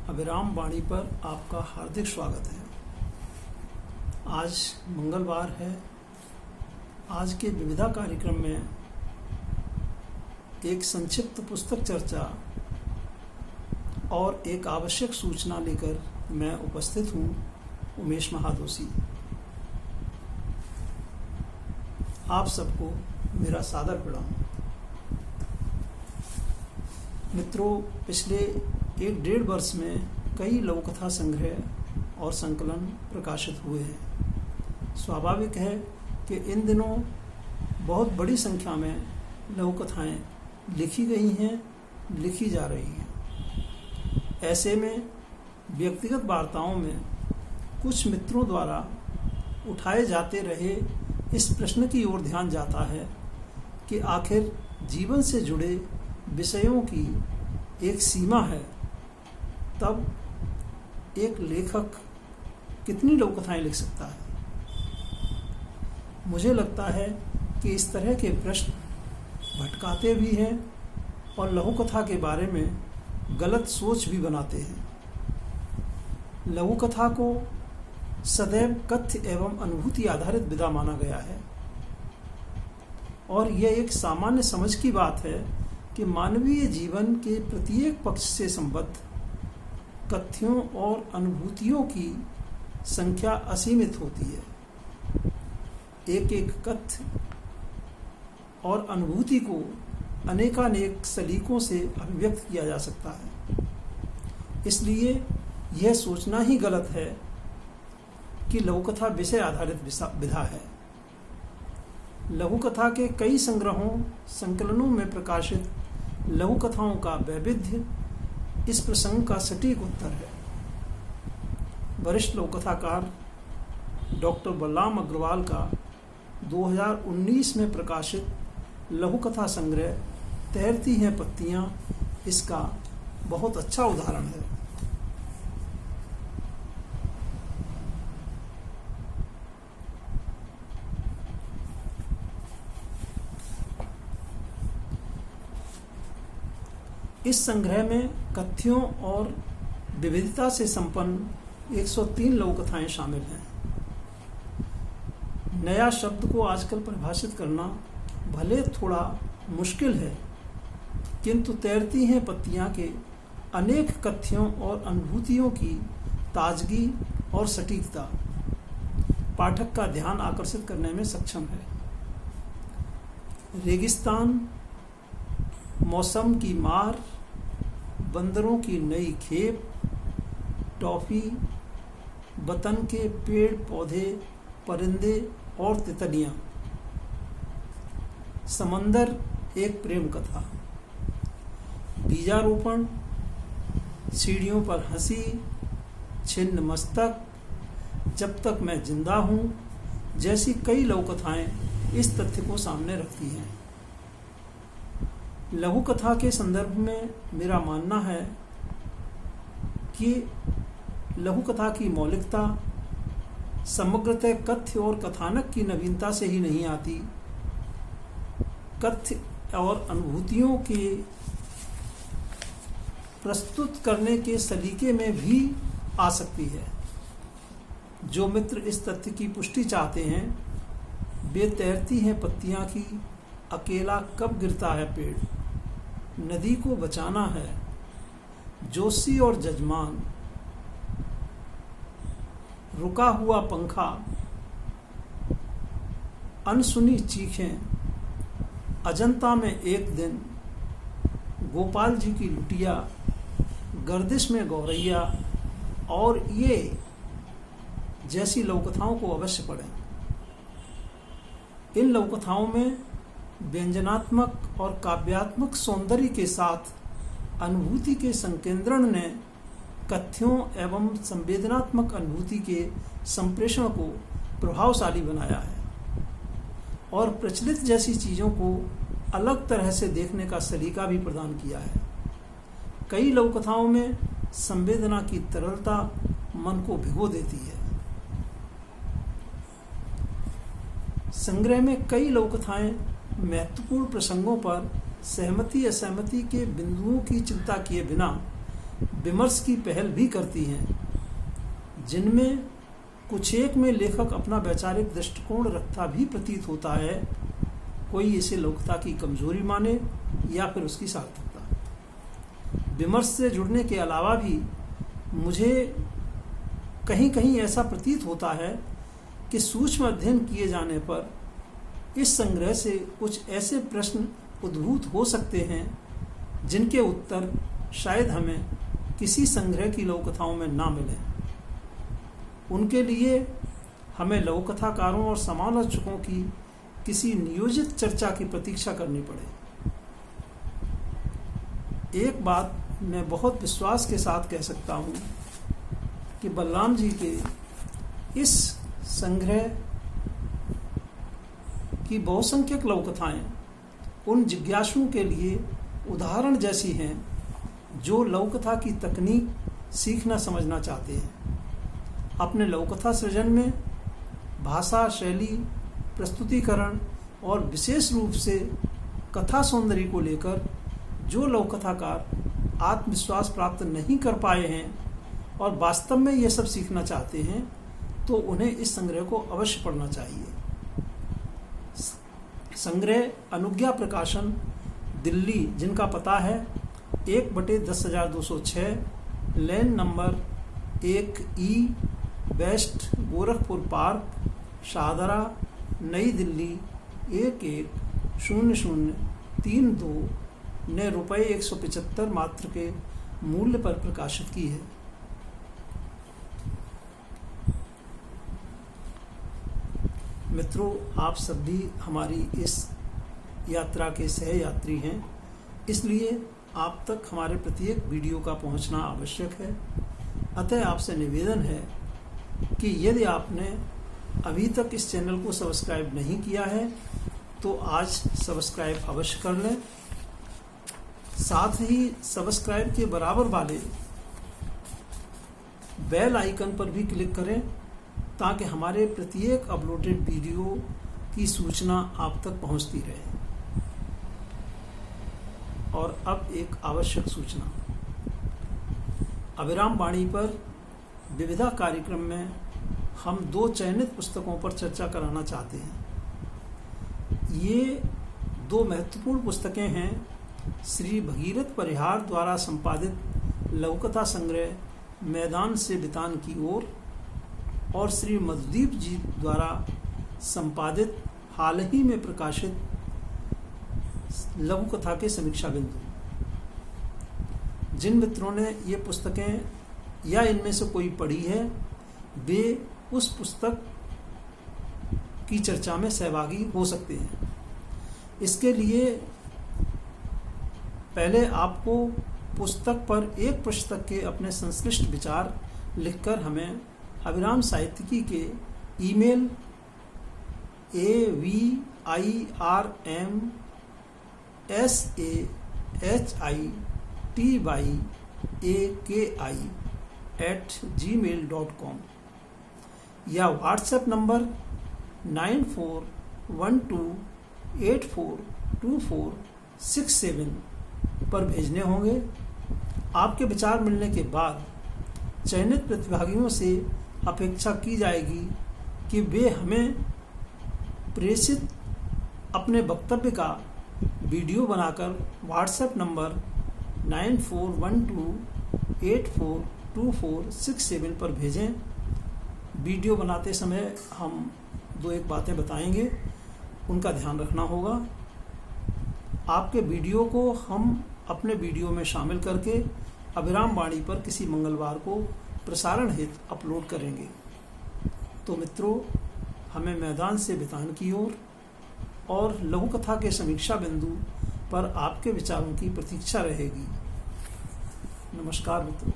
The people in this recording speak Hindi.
अभिराम वाणी पर आपका हार्दिक स्वागत है। आज मंगलवार है। आज के विविधा कार्यक्रम में एक संक्षिप्त पुस्तक चर्चा और एक आवश्यक सूचना लेकर मैं उपस्थित हूँ, उमेश महादोशी। आप सबको मेरा सादर प्रणाम। मित्रों, पिछले 1-1.5 वर्ष में कई लघु कथा संग्रह और संकलन प्रकाशित हुए हैं। स्वाभाविक है कि इन दिनों बहुत बड़ी संख्या में लघु कथाएं लिखी गई हैं, लिखी जा रही हैं। ऐसे में व्यक्तिगत वार्ताओं में कुछ मित्रों द्वारा उठाए जाते रहे इस प्रश्न की ओर ध्यान जाता है कि आखिर जीवन से जुड़े विषयों की एक सीमा है, तब एक लेखक कितनी लघु कथाएं लिख सकता है। मुझे लगता है कि इस तरह के प्रश्न भटकाते भी हैं और लघु कथा के बारे में गलत सोच भी बनाते हैं। लघु कथा को सदैव कथ्य एवं अनुभूति आधारित विधा माना गया है और यह एक सामान्य समझ की बात है कि मानवीय जीवन के प्रत्येक पक्ष से संबद्ध कथ्यों और अनुभूतियों की संख्या असीमित होती है। एक एक कथ्य और अनुभूति को अनेकानेक सलीकों से अभिव्यक्त किया जा सकता है। इसलिए यह सोचना ही गलत है कि लघु कथा विषय आधारित विधा है। लघु कथा के कई संकलनों में प्रकाशित लघु कथाओं का वैविध्य इस प्रसंग का सटीक उत्तर है। वरिष्ठ लघु कथाकार डॉक्टर बलराम अग्रवाल का 2019 में प्रकाशित लघु कथा संग्रह तैरती हैं पत्तियां इसका बहुत अच्छा उदाहरण है। इस संग्रह में कथ्यों और विविधता से संपन्न 103 लघु कथाएं शामिल हैं। नया शब्द को आजकल परिभाषित करना भले थोड़ा मुश्किल है, किंतु तैरती हैं पत्तियां के अनेक कथ्यों और अनुभूतियों की ताजगी और सटीकता पाठक का ध्यान आकर्षित करने में सक्षम है। रेगिस्तान, मौसम की मार, बंदरों की नई खेप, टॉफी, वतन के पेड़ पौधे, परिंदे और तितलियां, समंदर एक प्रेम कथा, बीजारोपण, सीढ़ियों पर हंसी, छिन्न मस्तक, जब तक मैं जिंदा हूं जैसी कई लघु कथाएं इस तथ्य को सामने रखती हैं। लघु कथा के संदर्भ में मेरा मानना है कि लघु कथा की मौलिकता समग्रतः कथ्य और कथानक की नवीनता से ही नहीं आती, कथ्य और अनुभूतियों के प्रस्तुत करने के सलीके में भी आ सकती है। जो मित्र इस तथ्य की पुष्टि चाहते हैं, वे तैरती हैं पत्तियां की अकेला कब गिरता है पेड़, नदी को बचाना है, जोशी और जजमान, रुका हुआ पंखा, अनसुनी चीखें, अजंता में एक दिन, गोपाल जी की लुटिया, गर्दिश में गौरैया और ये जैसी लघु कथाओं को अवश्य पढ़ें। इन लघु कथाओं में व्यंजनात्मक और काव्यात्मक सौंदर्य के साथ अनुभूति के संकेंद्रण ने कथ्यों एवं संवेदनात्मक अनुभूति के संप्रेषण को प्रभावशाली बनाया है और प्रचलित जैसी चीजों को अलग तरह से देखने का सलीका भी प्रदान किया है। कई लघु कथाओं में संवेदना की तरलता मन को भिगो देती है। संग्रह में कई लघु कथाएं महत्वपूर्ण प्रसंगों पर सहमति असहमति के बिंदुओं की चिंता किए बिना विमर्श की पहल भी करती हैं, जिनमें कुछ एक में लेखक अपना वैचारिक दृष्टिकोण रखता भी प्रतीत होता है। कोई इसे लौकिकता की कमजोरी माने या फिर उसकी सार्थकता। विमर्श से जुड़ने के अलावा भी मुझे कहीं कहीं ऐसा प्रतीत होता है कि सूक्ष्म अध्ययन किए जाने पर इस संग्रह से कुछ ऐसे प्रश्न उद्भूत हो सकते हैं जिनके उत्तर शायद हमें किसी संग्रह की लघुकथाओं में ना मिले। उनके लिए हमें लघुकथाकारों और समालोचकों की किसी नियोजित चर्चा की प्रतीक्षा करनी पड़े। एक बात मैं बहुत विश्वास के साथ कह सकता हूँ कि बलराम जी के इस संग्रह की बहुसंख्यक लघुकथाएं उन जिज्ञासुओं के लिए उदाहरण जैसी हैं जो लघुकथा की तकनीक सीखना समझना चाहते हैं। अपने लघुकथा सृजन में भाषा, शैली, प्रस्तुतिकरण और विशेष रूप से कथा सौंदर्य को लेकर जो लघुकथाकार आत्मविश्वास प्राप्त नहीं कर पाए हैं और वास्तव में ये सब सीखना चाहते हैं, तो उन्हें इस संग्रह को अवश्य पढ़ना चाहिए। संग्रह अनुज्ञा प्रकाशन, दिल्ली, जिनका पता है 1/10206, lane number 1E, west Gorakhpur park, Shahdara, नई दिल्ली 110032 ने ₹175 मात्र के मूल्य पर प्रकाशित की है। मित्रों, आप सभी हमारी इस यात्रा के सहयात्री हैं, इसलिए आप तक हमारे प्रत्येक वीडियो का पहुंचना आवश्यक है। अतः आपसे निवेदन है कि यदि आपने अभी तक इस चैनल को सब्सक्राइब नहीं किया है तो आज सब्सक्राइब अवश्य कर लें। साथ ही सब्सक्राइब के बराबर वाले बेल आइकन पर भी क्लिक करें ताकि हमारे प्रत्येक अपलोडेड वीडियो की सूचना आप तक पहुंचती रहे। और अब एक आवश्यक सूचना, अभिराम वाणी पर विविधा कार्यक्रम में हम 2 चयनित पुस्तकों पर चर्चा कराना चाहते हैं। ये 2 महत्वपूर्ण पुस्तकें हैं श्री भगीरथ परिहार द्वारा संपादित लघुकथा संग्रह मैदान से बितान की ओर और श्री मधुदीप जी द्वारा संपादित हाल ही में प्रकाशित लघुकथा के समीक्षा बिंदु। जिन मित्रों ने ये पुस्तकें या इनमें से कोई पढ़ी है, वे उस पुस्तक की चर्चा में सहभागी हो सकते हैं। इसके लिए पहले आपको पुस्तक पर एक पुस्तक के अपने संश्लिष्ट विचार लिखकर हमें अभिराम साहित्यिकी के ईमेल aviramsahityi@gmail.com या व्हाट्सएप नंबर 9412842467 पर भेजने होंगे। आपके विचार मिलने के बाद चयनित प्रतिभागियों से अपेक्षा की जाएगी कि वे हमें प्रेषित अपने वक्तव्य का वीडियो बनाकर व्हाट्सएप नंबर 9412842467 पर भेजें। वीडियो बनाते समय हम 2-1 बातें बताएंगे, उनका ध्यान रखना होगा। आपके वीडियो को हम अपने वीडियो में शामिल करके अभिराम वाणी पर किसी मंगलवार को प्रसारण हेतु अपलोड करेंगे। तो मित्रों, हमें मैदान से बितान की ओर और लघुकथा के समीक्षा बिंदु पर आपके विचारों की प्रतीक्षा रहेगी। नमस्कार मित्रों।